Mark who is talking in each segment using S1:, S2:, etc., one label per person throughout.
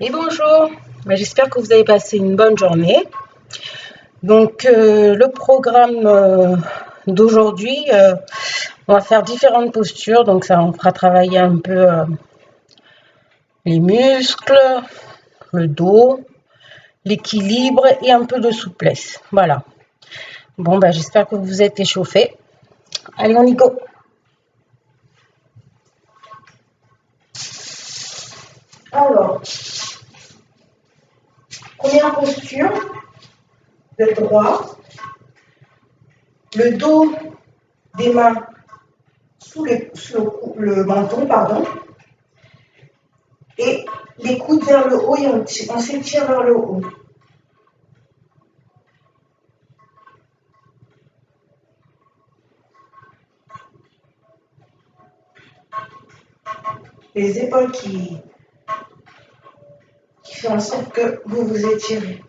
S1: Et bonjour, j'espère que vous avez passé une bonne journée. Donc le programme d'aujourd'hui, on va faire différentes postures, donc ça on fera travailler un peu les muscles, le dos, l'équilibre et un peu de souplesse. Voilà. Bon, j'espère que vous êtes échauffés. Allez, on y go. Alors, première posture, le droit, le dos des mains sous le menton, pardon, et les coudes vers le haut et on s'étire vers le haut. Les épaules qui font en sorte que vous vous étirez.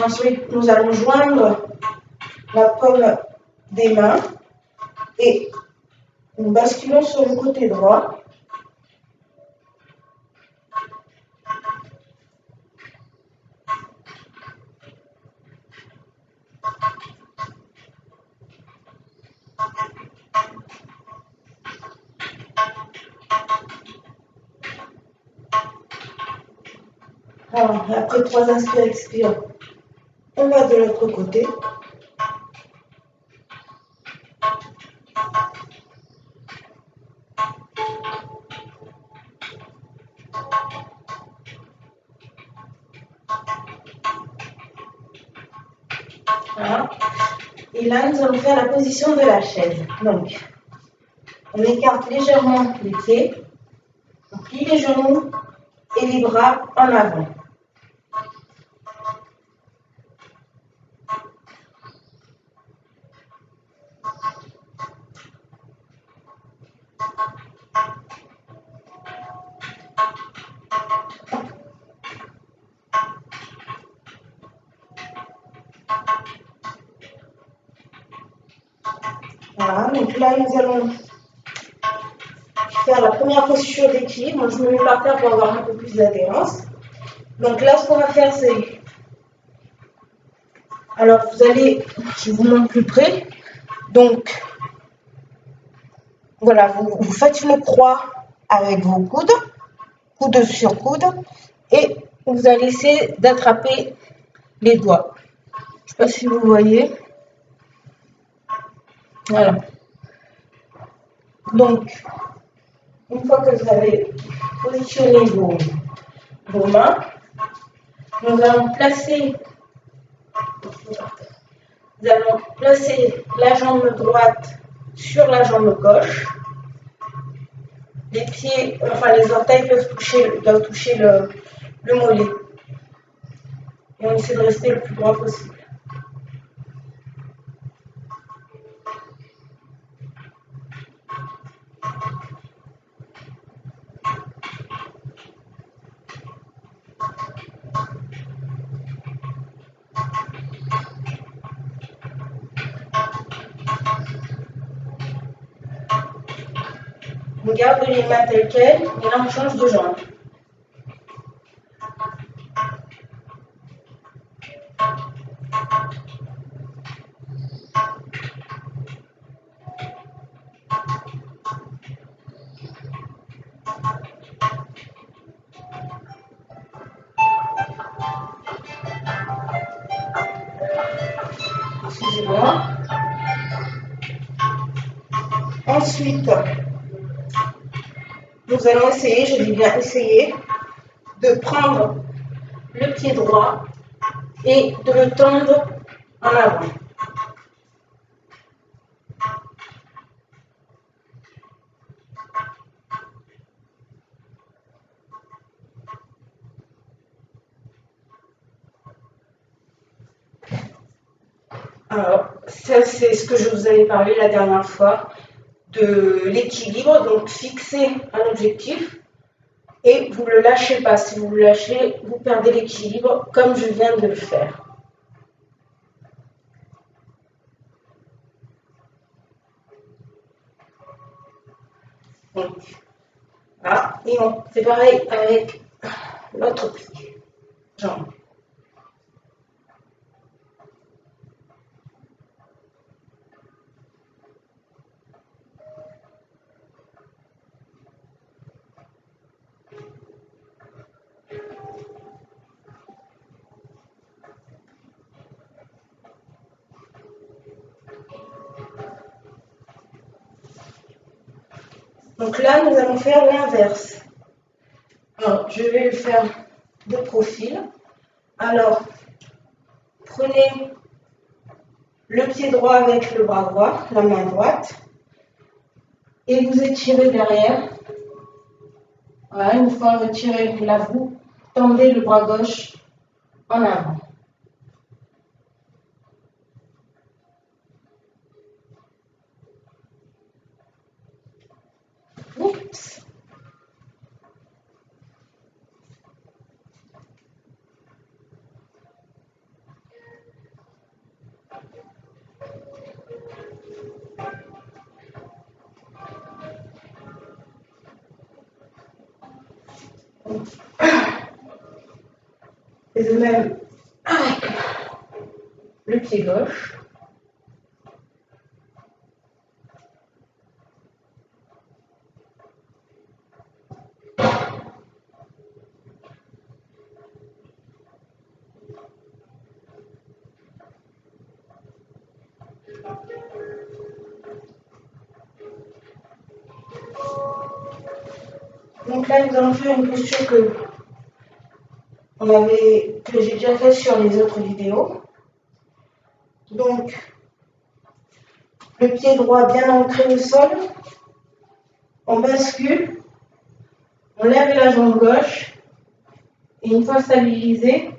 S1: Ensuite, nous allons joindre la paume des mains et nous basculons sur le côté droit. Voilà, et après 3 inspires, expires, on va de l'autre côté. Voilà. Et là, nous allons faire la position de la chaise. Donc, on écarte légèrement les pieds, on plie les genoux et les bras en avant. Voilà, donc là, nous allons faire la première posture d'équilibre. Je me mets par terre pour avoir un peu plus d'adhérence. Donc là, ce qu'on va faire, c'est... Alors, vous allez... Je vous montre plus près. Donc, voilà, vous faites une croix avec vos coudes, coude sur coude, et vous allez essayer d'attraper les doigts. Je ne sais pas si vous voyez. Voilà. Donc, une fois que vous avez positionné vos mains, nous allons placer la jambe droite sur la jambe gauche. Les pieds, enfin les orteils doivent toucher le mollet. Et on essaie de rester le plus droit possible. On garde les mains telles quelles, et là on change de jambe. Excusez-moi. Ensuite, nous allons essayer, je dis bien essayer, de prendre le pied droit et de le tendre en avant. Alors, ça c'est ce que je vous avais parlé la dernière fois, de l'équilibre, donc fixer un objectif, Et vous ne le lâchez pas. Si vous le lâchez, vous perdez l'équilibre comme je viens de le faire. Donc, voilà. Et on fait pareil avec l'autre pied. Jambe. Donc là, nous allons faire l'inverse. Alors, je vais le faire de profil. Alors, prenez le pied droit avec le bras droit, la main droite, et vous étirez derrière. Voilà, une fois retiré là, vous tendez le bras gauche en avant. Oups. Et de même avec le pied gauche. Donc là, nous allons faire une posture que j'ai déjà fait sur les autres vidéos. Donc, le pied droit bien ancré au sol, on bascule, on lève la jambe gauche, et une fois stabilisé,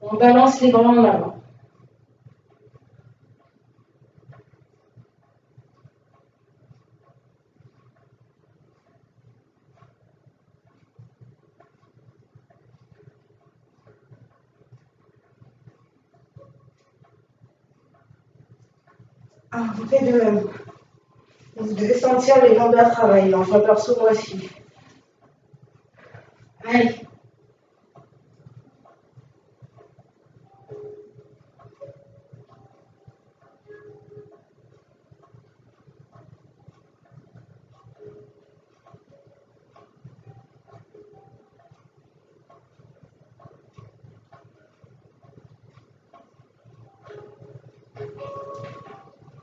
S1: on balance les bras en avant. Ah, vous faites de même. Vous devez sentir les jambes à travailler, enfin perso moi aussi. Allez.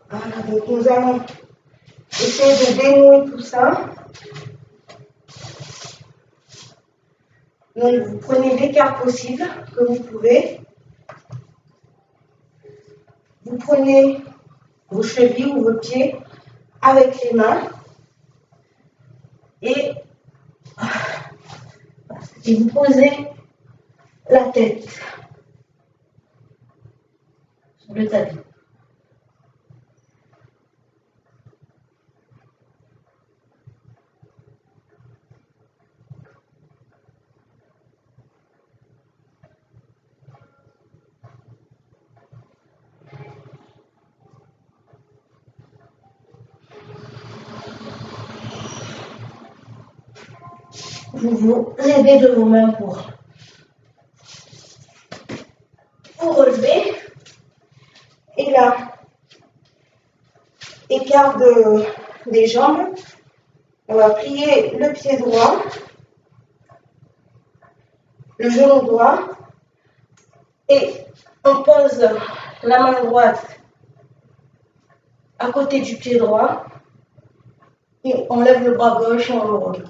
S1: Voilà, donc nous allons essayer de dénouer tout ça. Donc vous prenez l'écart possible que vous pouvez. Vous prenez vos chevilles ou vos pieds avec les mains et vous posez la tête sur le tapis. Vous vous aidez de vos mains pour vous relever. Et là, écart des jambes. On va plier le pied droit, le genou droit, et on pose la main droite à côté du pied droit, et on lève le bras gauche et on le roule.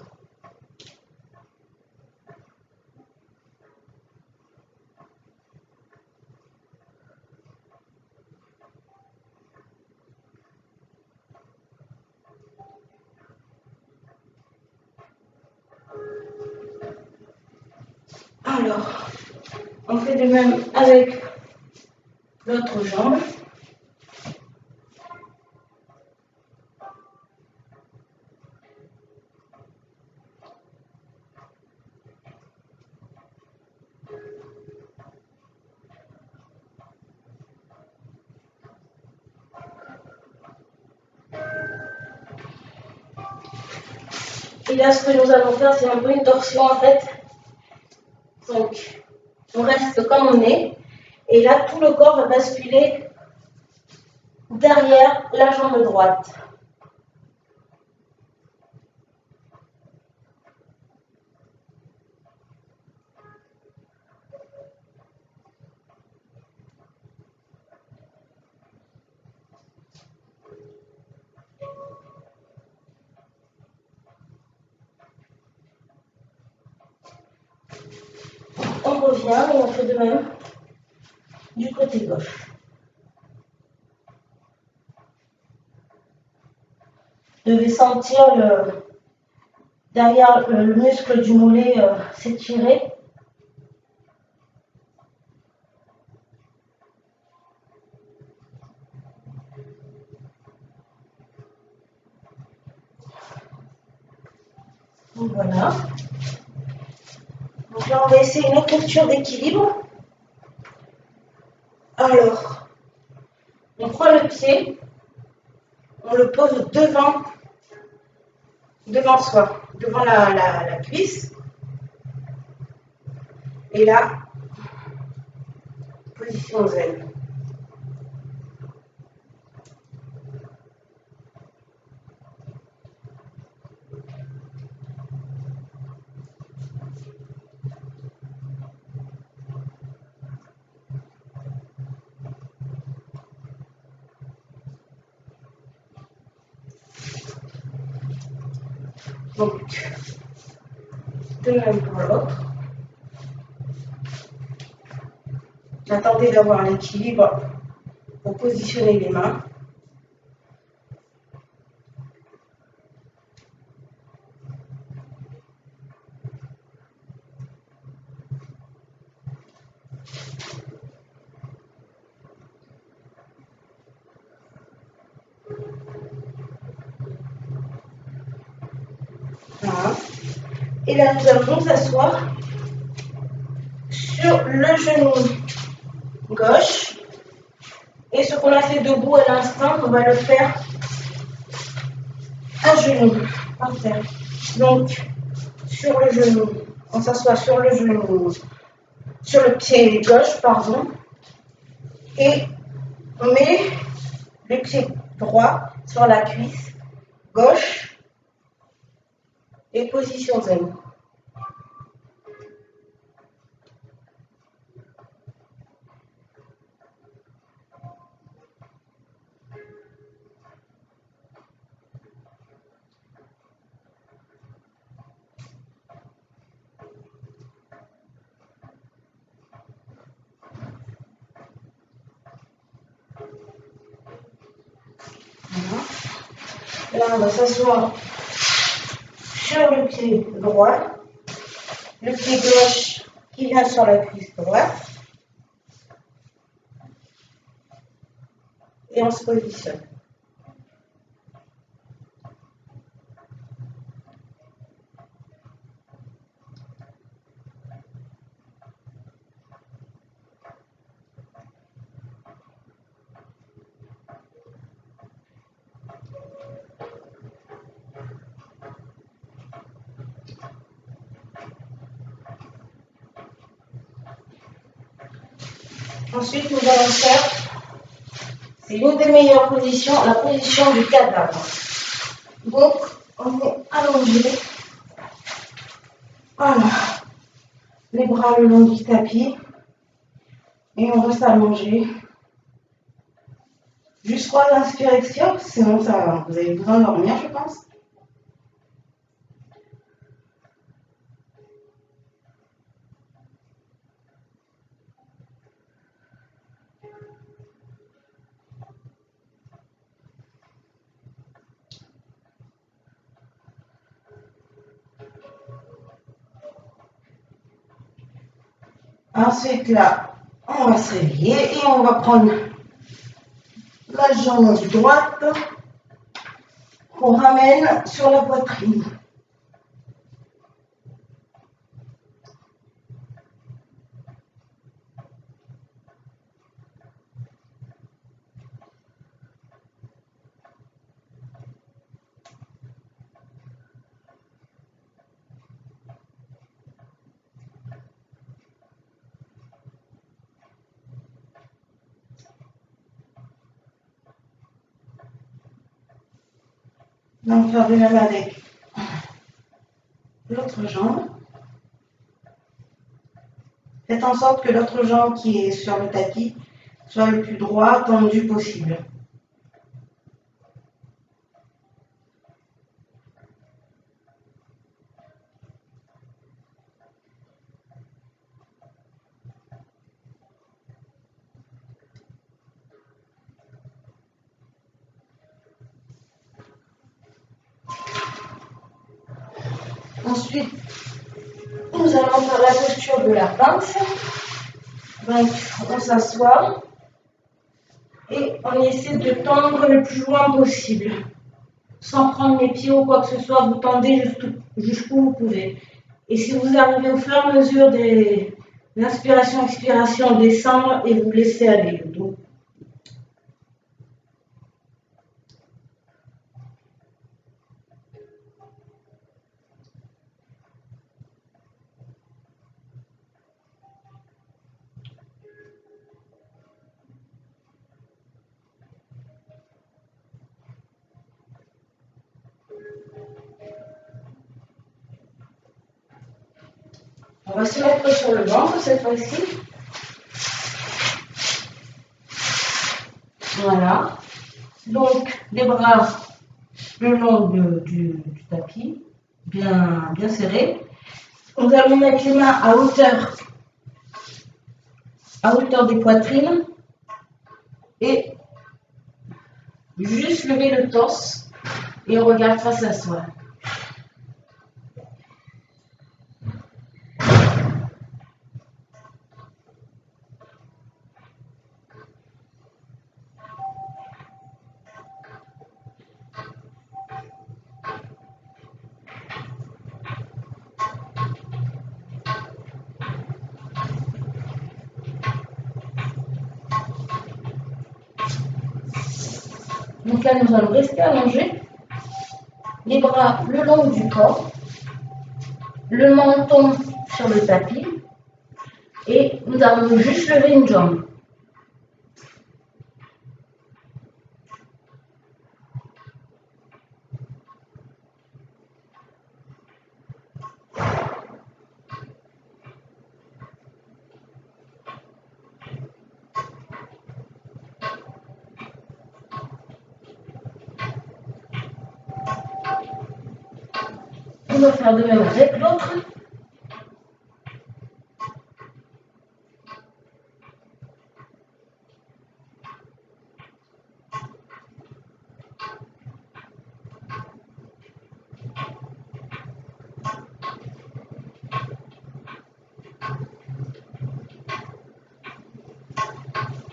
S1: Alors, on fait de même avec l'autre jambe. Et là, ce que nous allons faire, c'est un peu une torsion en fait. Donc, on reste comme on est. Et là, tout le corps va basculer derrière la jambe droite. On revient et on fait de même du côté gauche. Vous devez sentir derrière le muscle du mollet s'étirer. Donc voilà. Donc là, on va essayer une autre posture d'équilibre. Alors, on prend le pied, on le pose devant soi, devant la cuisse. Et là, position zen. Donc, de même pour l'autre. Attendez d'avoir l'équilibre pour positionner les mains. Voilà. Et là, nous allons nous asseoir sur le genou gauche. Et ce qu'on a fait debout à l'instant, on va le faire à genoux, par terre. Donc, sur le genou, on s'assoit sur le genou, sur le pied gauche, pardon, et on met le pied droit sur la cuisse gauche et position zen. Là, on va s'asseoir sur le pied droit, le pied gauche qui vient sur la cuisse droite, et on se positionne. Ensuite, nous allons faire, c'est l'une des meilleures positions, la position du cadavre. Donc, on est allongé. Voilà. Les bras le long du tapis. Et on va s'allonger jusqu'à l'inspiration, sinon ça, vous allez vous endormir, je pense. Ensuite, là, on va se réveiller et on va prendre la jambe droite qu'on ramène sur la poitrine. On va faire de même avec l'autre jambe. Faites en sorte que l'autre jambe qui est sur le tapis soit le plus droit, tendu possible. Ensuite, nous allons faire la posture de la pince. Donc, on s'assoit et on essaie de tendre le plus loin possible. Sans prendre les pieds ou quoi que ce soit, vous tendez jusqu'où vous pouvez. Et si vous arrivez au fur et à mesure de l'inspiration-expiration, descendre et vous laissez aller le dos. On va se mettre sur le ventre cette fois-ci. Voilà. Donc, les bras le long du tapis, bien serrés. Nous allons mettre les mains à hauteur des poitrines et juste lever le torse et on regarde face à soi. Donc là, nous allons rester allongés, les bras le long du corps, le menton sur le tapis et nous allons juste lever une jambe. On va faire de même avec l'autre.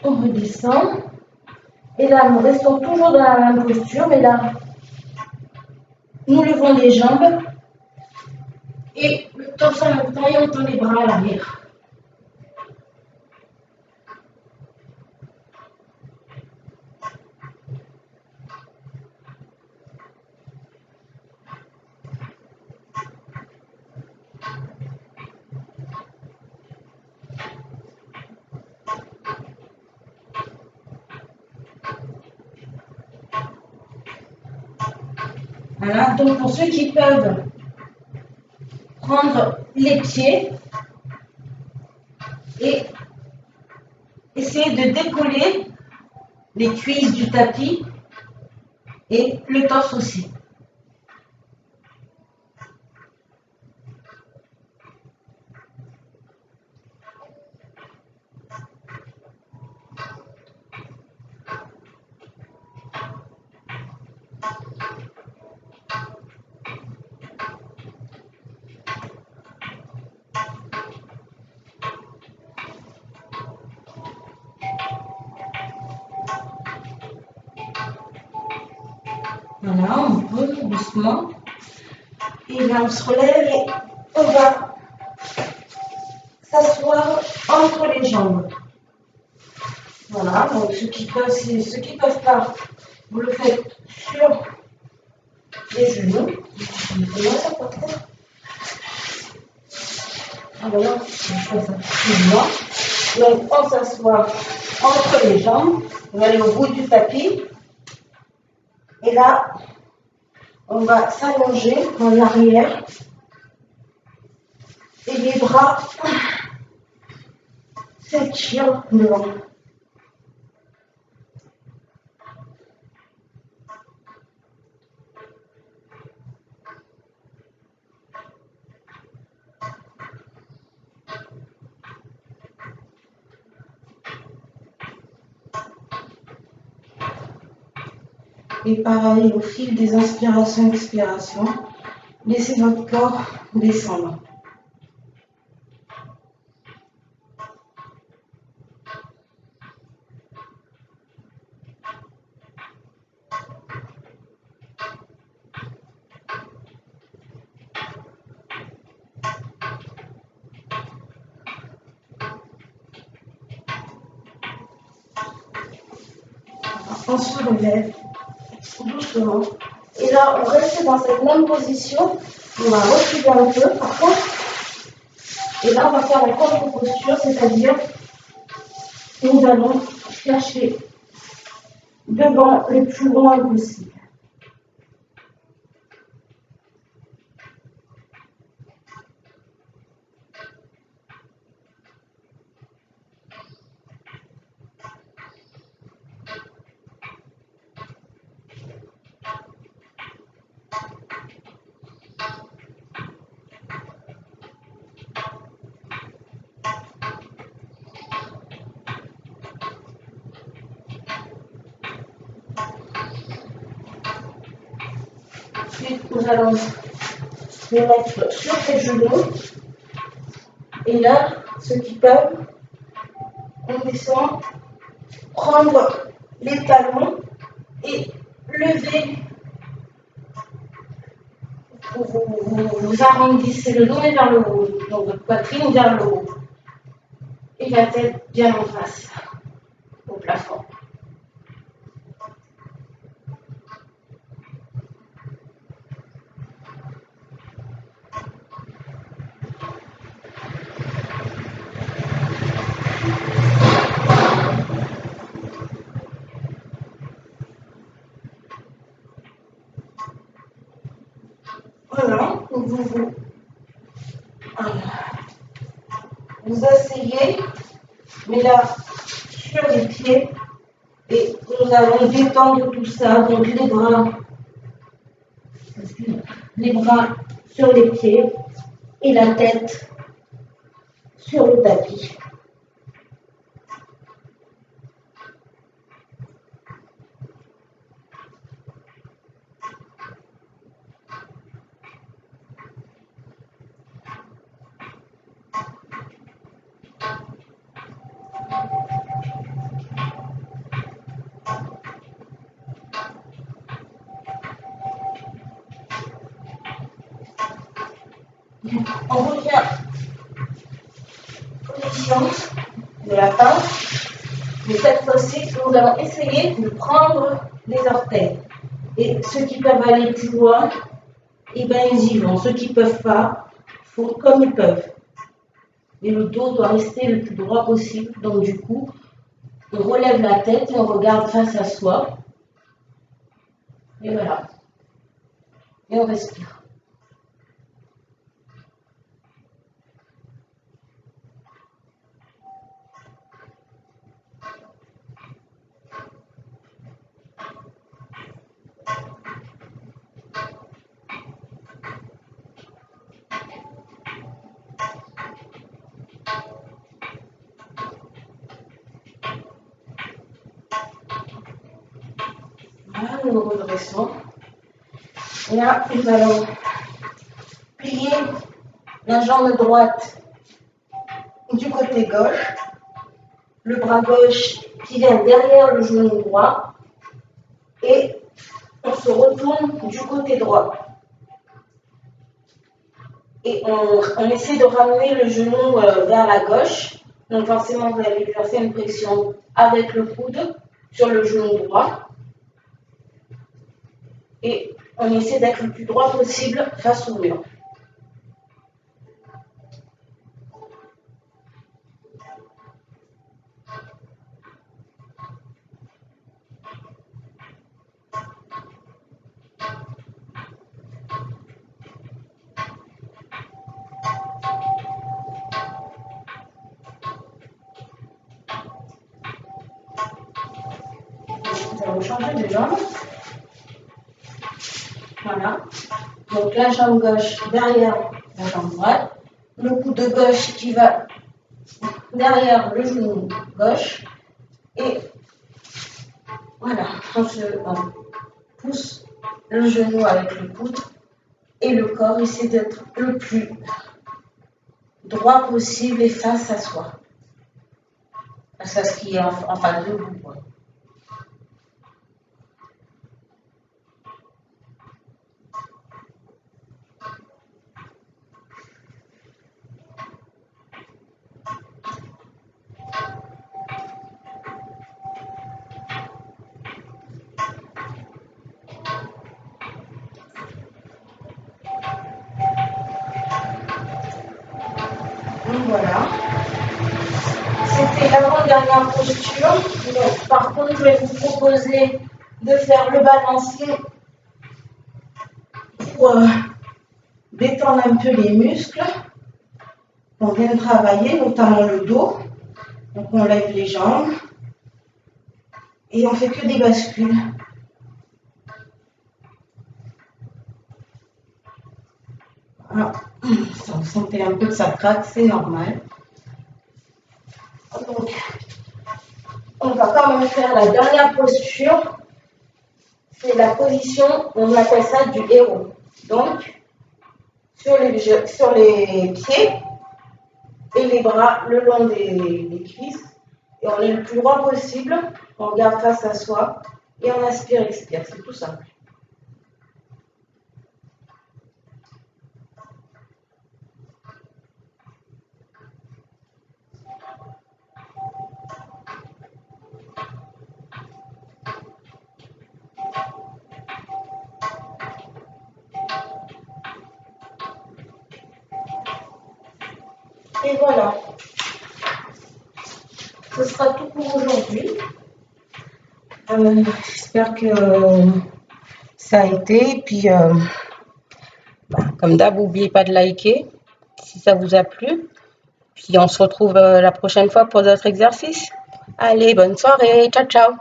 S1: On redescend. Et là, nous restons toujours dans la même posture, mais là, nous levons les jambes et le torse en même temps et on tend les bras à l'arrière. Voilà, donc pour ceux qui peuvent prendre les pieds et essayer de décoller les cuisses du tapis et le torse aussi. Voilà, on pose doucement. Et là, on se relève et on va s'asseoir entre les jambes. Voilà, donc ceux qui peuvent pas, vous le faites sur les genoux. Ah ben non, je fais ça. Excuse-moi. Donc on s'assoit entre les jambes. On va aller au bout du tapis. Et là, On va s'allonger en arrière et les bras s'étirent devant. Et pareil, au fil des inspirations et expirations, laissez votre corps descendre. On se relève doucement. Et là, on reste dans cette même position. On va reculer un peu, par contre. Et là, on va faire la contre-posture, c'est-à-dire que nous allons chercher devant le plus loin possible. Ensuite, nous allons les mettre sur les genoux. Et là, ceux qui peuvent, on descend, prendre les talons et lever. Vous arrondissez le dos et vers le haut, donc votre poitrine vers le haut. Et la tête bien en face, au plafond. Voilà, vous asseyez, mais là, sur les pieds, et nous allons détendre tout ça, donc les bras sur les pieds et la tête sur le tapis. On revient position de la pince, mais cette fois-ci, nous allons essayer de prendre les orteils. Et ceux qui peuvent aller plus loin, eh bien ils y vont. Ceux qui ne peuvent pas, font comme ils peuvent. Et le dos doit rester le plus droit possible. Donc du coup, on relève la tête et on regarde face à soi. Et voilà. Et on respire. Voilà, nous nous redressons. Et là, nous allons plier la jambe droite du côté gauche, le bras gauche qui vient derrière le genou droit, et on se retourne du côté droit. Et on essaie de ramener le genou vers la gauche. Donc forcément, vous allez exercer une pression avec le coude sur le genou droit. Et on essaie d'être le plus droit possible face au mur. changer de jambe. Voilà. Donc la jambe gauche derrière la jambe droite. Le coude de gauche qui va derrière le genou gauche. Et voilà, on pousse le genou avec le coude et le corps essaie d'être le plus droit possible et face à soi. Face à ce qui est en face de vous, quoi. Donc voilà. C'était l'avant-dernière posture. Donc, par contre, je vais vous proposer de faire le balancier pour détendre un peu les muscles. On vient de travailler, notamment le dos. Donc on lève les jambes et on fait que des bascules. Voilà. Ça, vous sentez un peu que ça craque, c'est normal. Donc, on va quand même faire la dernière posture. C'est la position, on appelle ça du héros. Donc, sur les pieds et les bras le long des cuisses. Et on est le plus droit possible. On regarde face à soi et on inspire, expire. C'est tout simple. Et voilà, ce sera tout pour aujourd'hui. J'espère que ça a été. Et puis, comme d'hab, n'oubliez pas de liker si ça vous a plu. Puis on se retrouve la prochaine fois pour d'autres exercices. Allez, bonne soirée, ciao ciao.